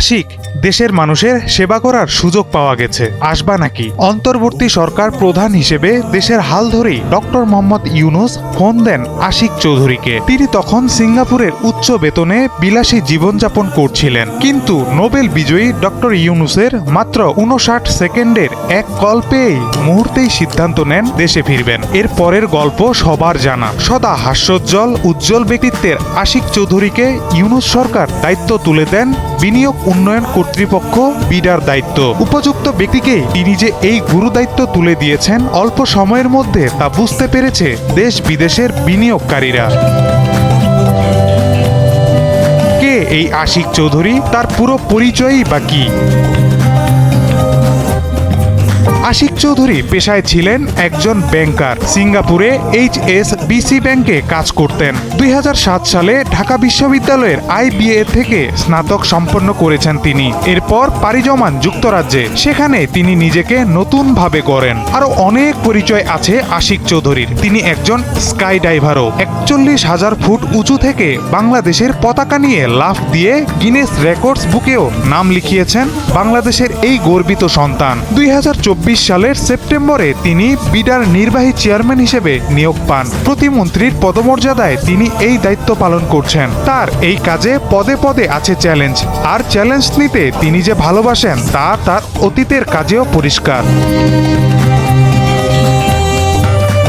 আশিক, দেশের মানুষের সেবা করার সুযোগ পাওয়া গেছে, আসবা নাকি? অন্তর্বর্তী সরকার প্রধান হিসেবে দেশের হাল ধরেই ডক্টর মোহাম্মদ ইউনূস ফোন দেন আশিক চৌধুরীকে। তিনি তখন সিঙ্গাপুরের উচ্চ বেতনে বিলাসী জীবনযাপন করছিলেন। কিন্তু নোবেল বিজয়ী ডক্টর ইউনূসের মাত্র 59 সেকেন্ডের এক কল পেয়েই মুহূর্তেই সিদ্ধান্ত নেন দেশে ফিরবেন। এর পরের গল্প সবার জানা। সদা হাস্যোজ্জ্বল উজ্জ্বল ব্যক্তিত্বের আশিক চৌধুরীকে ইউনূস সরকার দায়িত্ব তুলে দেন বিনিয়োগ উন্নয়ন কর্তৃপক্ষ বিডার দায়িত্ব। উপযুক্ত ব্যক্তিকেই তিনি যে এই গুরু দায়িত্ব তুলে দিয়েছেন, অল্প সময়ের মধ্যে তা বুঝতে পেরেছে দেশ বিদেশের বিনিয়োগকারীরা। কে এই আশিক চৌধুরী? তার পুরো পরিচয়ই বা কি? আশিক চৌধুরী পেশায় ছিলেন একজন ব্যাংকার। সিঙ্গাপুরে HSBC ব্যাংকে কাজ করতেন। 2007 সালে ঢাকা বিশ্ববিদ্যালয়ের IBA থেকে স্নাতক সম্পন্ন করেছেন তিনি। এরপর পাড়ি জমান যুক্তরাজ্যে। সেখানে তিনি নিজেকে নতুনভাবে গড়েন। আরো অনেক পরিচয় আছে আশিক চৌধুরীর। তিনি একজন স্কাই ডাইভারও। 41,000 ফুট উঁচু থেকে বাংলাদেশের পতাকা নিয়ে লাফ দিয়ে গিনেস রেকর্ডস বুকেও নাম লিখিয়েছেন বাংলাদেশের এই গর্বিত সন্তান। 2024 সালের সেপ্টেম্বরে তিনি বিডার নির্বাহী চেয়ারম্যান হিসেবে নিয়োগ পান। প্রতিমন্ত্রীর পদমর্যাদায় তিনি এই দায়িত্ব পালন করছেন। তার এই কাজে পদে পদে আছে চ্যালেঞ্জ, আর চ্যালেঞ্জ নিতে তিনি যে ভালোবাসেন তা তার অতীতের কাজেও পরিষ্কার।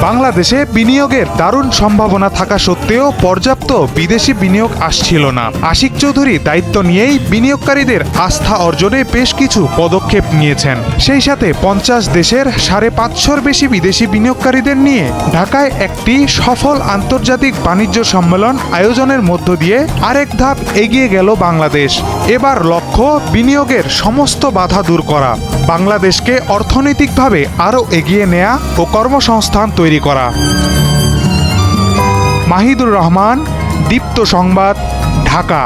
বাংলাদেশে বিনিয়োগের দারুণ সম্ভাবনা থাকা সত্ত্বেও পর্যাপ্ত বিদেশি বিনিয়োগ আসছিল না। আশিক চৌধুরী দায়িত্ব নিয়েই বিনিয়োগকারীদের আস্থা অর্জনে বেশ কিছু পদক্ষেপ নিয়েছেন। সেই সাথে 50 দেশের 550-র বেশি বিদেশি বিনিয়োগকারীদের নিয়ে ঢাকায় একটি সফল আন্তর্জাতিক বাণিজ্য সম্মেলন আয়োজনের মধ্য দিয়ে আরেক ধাপ এগিয়ে গেল বাংলাদেশ। এবার লক্ষ্য বিনিয়োগের সমস্ত বাধা দূর করা, বাংলাদেশকে অর্থনৈতিকভাবে আরও এগিয়ে নেয়া ও কর্মসংস্থান তৈরি করা। মাহিদুর রহমান, দীপ্ত সংবাদ, ঢাকা।